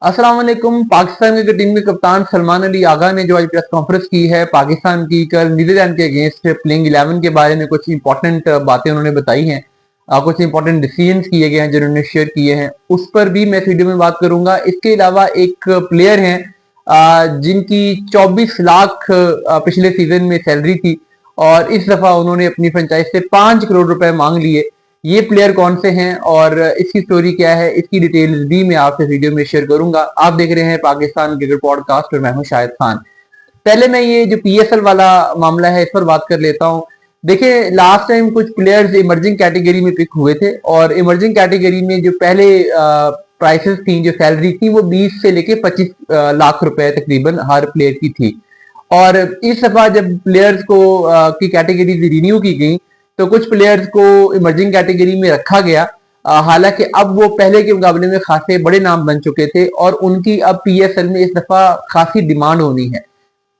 अस्सलाम वालेकुम। Pakistan cricket team के कप्तान सलमान अली आगा ने जो आज प्रेस कॉन्फ्रेंस की है पाकिस्तान की कल न्यूजीलैंड के अगेंस्ट प्लेइंग 11 के बारे में कुछ इंपॉर्टेंट बातें उन्होंने बताई हैं। कुछ इंपॉर्टेंट डिसीजंस किए गए हैं जो उन्होंने शेयर किए हैं, उस पर भी मैं इस वीडियो में बात करूंगा। इसके अलावा एक प्लेयर हैं जिनकी 24 लाख पिछले सीजन में सैलरी थी और इस दफा उन्होंने अपनी फ्रेंचाइज से 5 करोड़ रुपए मांग लिए। ये प्लेयर कौन से हैं और इसकी स्टोरी क्या है, इसकी डिटेल्स भी मैं आपसे वीडियो में शेयर करूंगा। आप देख रहे हैं पाकिस्तान क्रिकेट पॉडकास्ट और मैं हूं शाहिद खान। पहले मैं ये जो पीएसएल वाला मामला है इस पर बात कर लेता हूं। देखिए, लास्ट टाइम कुछ प्लेयर्स इमर्जिंग कैटेगरी में पिक हुए थे और इमर्जिंग कैटेगरी में जो पहले प्राइसेस थी, जो सैलरी थी, वो 20 से लेके 25 लाख रुपए तकरीबन हर प्लेयर की थी। और इस दफा जब प्लेयर्स को की कैटेगरी रिन्यू की गई तो कुछ प्लेयर्स को इमर्जिंग कैटेगरी में रखा गया। हालांकि अब वो पहले के मुकाबले में खासे बड़े नाम बन चुके थे और उनकी अब पीएसएल में इस दफा खासी डिमांड होनी है।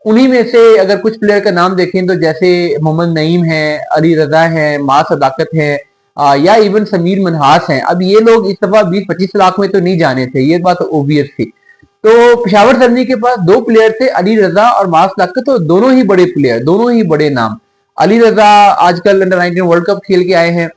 उन्हीं में से अगर कुछ प्लेयर का नाम देखें तो जैसे मोहम्मद नईम है, अली रजा है, मां सदाकत है, या इवन समीर मनहास हैं। अब ये लोग इस दफा 20-25 लाख में तो नहीं जाने थे, ये बात ओबियस थी। तो पेशावर सदनी के पास दो प्लेयर थे, अली रजा और मां सदाकत, तो दोनों ही बड़े प्लेयर, दोनों ही बड़े नाम। अली रजा आजकल अंडर 19 वर्ल्ड कप खेल के आए हैं,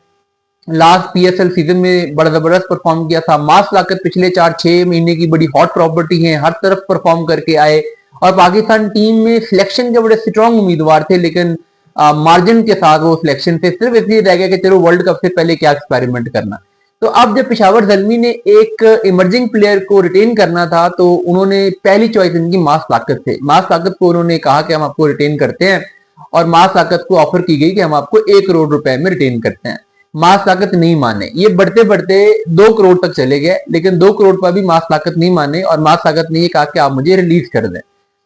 लास्ट पीएसएल सीजन में बड़ा जबरदस्त परफॉर्म किया था। मास लाकत पिछले 4-6 महीने की बड़ी हॉट प्रॉपर्टी है, हर तरफ परफॉर्म करके आए और पाकिस्तान टीम में सिलेक्शन के बड़े स्ट्रॉन्ग उम्मीदवार थे, लेकिन मार्जिन के साथ वो सिलेक्शन से सिर्फ इसलिए रह गया कि चलो वर्ल्ड कप से पहले क्या एक्सपेरिमेंट करना। तो अब जब पेशावर जलमी ने एक इमर्जिंग प्लेयर को रिटेन करना था तो उन्होंने पहली चॉइस इनकी मास लाकत थे। मास लाकत को उन्होंने कहा कि हम आपको रिटेन करते हैं और मास ताकत को ऑफर की गई कि हम आपको 1 करोड़ रुपए में रिटेन करते हैं। मास ताकत नहीं माने, ये बढ़ते बढ़ते 2 करोड़ तक चले गए, लेकिन 2 करोड़ पर भी मास ताकत नहीं माने और मास ताकत ने ये कहा कि आप मुझे रिलीज कर दें।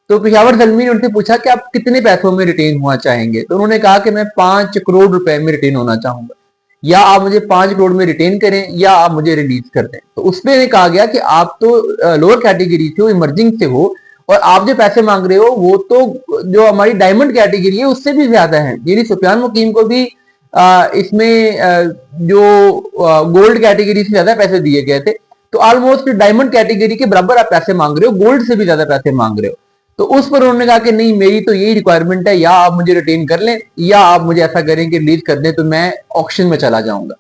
तो पेशावर जलमी ने उनसे पूछा कि आप कितने पैसों में रिटेन हुआ चाहेंगे, तो उन्होंने कहा कि मैं 5 करोड़ रुपए में रिटेन होना चाहूंगा, या आप मुझे 5 करोड़ में रिटेन करें या आप मुझे रिलीज कर दें। तो उसमें कहा गया कि आप तो लोअर कैटेगरी से हो, इमर्जिंग से हो, और आप जो पैसे मांग रहे हो वो तो जो हमारी डायमंड कैटेगरी है उससे भी ज्यादा है। यानी सुफियान मुकीम को भी इसमें जो गोल्ड कैटेगरी से ज्यादा पैसे दिए गए थे, तो ऑलमोस्ट डायमंड कैटेगरी के बराबर आप पैसे मांग रहे हो, गोल्ड से भी ज्यादा पैसे मांग रहे हो। तो उस पर उन्होंने कहा कि नहीं, मेरी तो यही रिक्वायरमेंट है, या आप मुझे रिटेन कर लें या आप मुझे ऐसा करें कि रिलीज कर दें तो मैं ऑक्शन में चला जाऊंगा।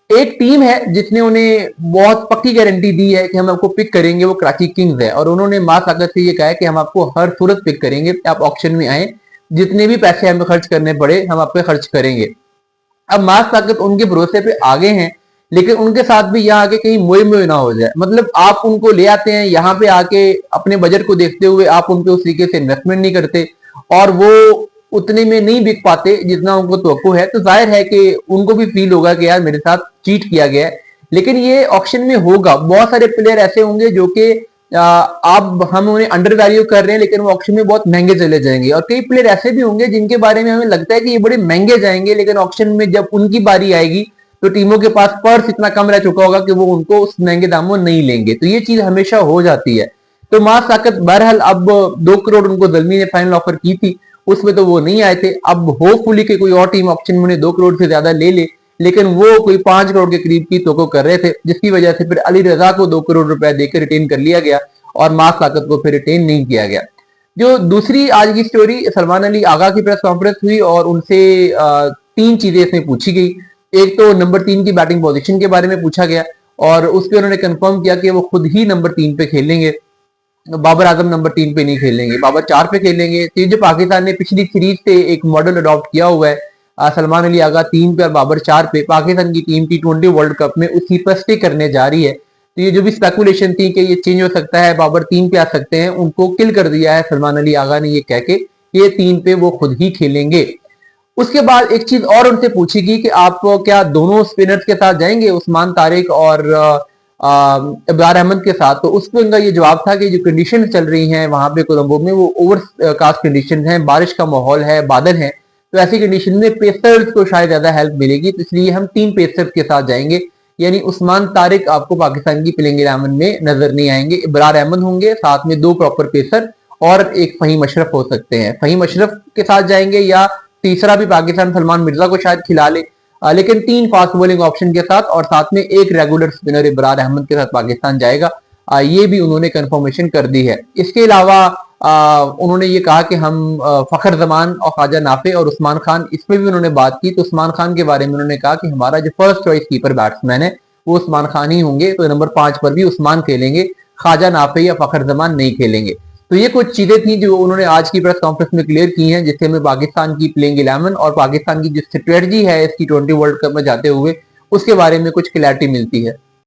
एक टीम है जिसने उन्हें बहुत पक्की गारंटी दी है कि हम आपको पिक करेंगे, वो कराची किंग्स है, और उन्होंने मां ताकत से ये कहा है कि हम आपको हर सूरत पिक करेंगे, आप ऑक्शन में आए, जितने भी पैसे हमें खर्च करने पड़े हम आप पे खर्च करेंगे। अब मां ताकत उनके भरोसे पे आगे हैं, लेकिन उनके साथ भी यहाँ आके कहीं मोए मोए ना हो जाए। मतलब आप उनको ले आते हैं यहाँ पे आके, अपने बजट को देखते हुए आप उनके उस तरीके से इन्वेस्टमेंट नहीं करते और वो उतने में नहीं बिक पाते जितना उनको तवक्को है, तो जाहिर है कि उनको भी फील होगा कि यार मेरे साथ चीट किया गया है। लेकिन ये ऑक्शन में होगा, बहुत सारे प्लेयर ऐसे होंगे जो कि आप हम उन्हें अंडर वैल्यू कर रहे हैं लेकिन वो ऑक्शन में बहुत महंगे चले जाएंगे, और कई प्लेयर ऐसे भी होंगे जिनके बारे में हमें लगता है कि ये बड़े महंगे जाएंगे, लेकिन ऑक्शन में जब उनकी बारी आएगी तो टीमों के पास पर्स इतना कम रह चुका होगा कि वो उनको उस महंगे दामों नहीं लेंगे। तो ये चीज हमेशा हो जाती है। तो मां ताकत बहरहाल अब 2 करोड़ उनको जलमी ने फाइनल ऑफर की थी, उसमें तो वो नहीं आए थे। अब होपफुली कि कोई और टीम ऑप्शन में उन्हें 2 करोड़ से ज्यादा ले ले, लेकिन वो कोई 5 करोड़ के करीब की तो कर रहे थे, जिसकी वजह से फिर अली रजा को 2 करोड़ रुपए देकर रिटेन कर लिया गया और मास ताकत को फिर रिटेन नहीं किया गया। जो दूसरी आज की स्टोरी, सलमान अली आगा की प्रेस कॉन्फ्रेंस हुई और उनसे 3 चीजें इसमें पूछी गई। एक तो नंबर 3 की बैटिंग पोजीशन के बारे में पूछा गया और उस पर उन्होंने कंफर्म किया कि वो खुद ही नंबर 3 पे खेलेंगे, बाबर आजम नंबर 3 पे नहीं खेलेंगे, बाबर 4 पे खेलेंगे। तो जो पाकिस्तान ने पिछली सीरीज से एक मॉडल अडॉप्ट किया हुआ है, सलमान अली आगा 3 पे और बाबर 4 पे, पाकिस्तान की टीम T20 वर्ल्ड कप में उसी पर स्टे करने जा रही है। तो ये जो भी स्पेकुलेशन थी कि ये चेंज हो सकता है, बाबर 3 पे आ सकते हैं, उनको किल कर दिया है सलमान अली आगा ने ये कह के ये 3 पे वो खुद ही खेलेंगे। उसके बाद एक चीज और उनसे पूछी गई कि आप क्या दोनों स्पिनर्स के साथ जाएंगे, उस्मान तारिक और इब्रार अहमद के साथ। तो उस पर उनका ये जवाब था कि जो कंडीशन चल रही हैं वहां पे कोलंबो में वो ओवर कास्ट कंडीशन है, बारिश का माहौल है, बादल है, तो ऐसी कंडीशन में पेसर्स को शायद ज्यादा हेल्प मिलेगी, तो इसलिए हम 3 पेसर्स के साथ जाएंगे। यानी उस्मान तारिक आपको पाकिस्तान की प्लेइंग 11 में नजर नहीं आएंगे, इब्रार अहमद होंगे, साथ में 2 प्रॉपर पेसर और एक फहीम अशरफ हो सकते हैं। फहीम अशरफ के साथ जाएंगे या तीसरा भी पाकिस्तान सलमान मिर्जा को शायद खिला ले, लेकिन 3 फास्ट बॉलिंग ऑप्शन के साथ और साथ में एक रेगुलर स्पिनर इब्रार अहमद के साथ पाकिस्तान जाएगा। ये भी उन्होंने कंफर्मेशन कर दी है। इसके अलावा उन्होंने ये कहा कि हम फखर जमान और ख्वाजा नाफे और उस्मान खान, इसमें भी उन्होंने बात की। तो उस्मान खान के बारे में उन्होंने कहा कि हमारा जो फर्स्ट चॉइस कीपर बैट्समैन है वो उस्मान खान ही होंगे, तो नंबर 5 पर भी उस्मान खेलेंगे, ख्वाजा नाफे या फखर जमान नहीं खेलेंगे। तो ये कुछ चीजें थी जो उन्होंने आज की प्रेस कॉन्फ्रेंस में क्लियर की हैं, जिससे हमें पाकिस्तान की प्लेइंग 11 और पाकिस्तान की जो स्ट्रेटजी है इस T20 वर्ल्ड कप में जाते हुए उसके बारे में कुछ क्लैरिटी मिलती है।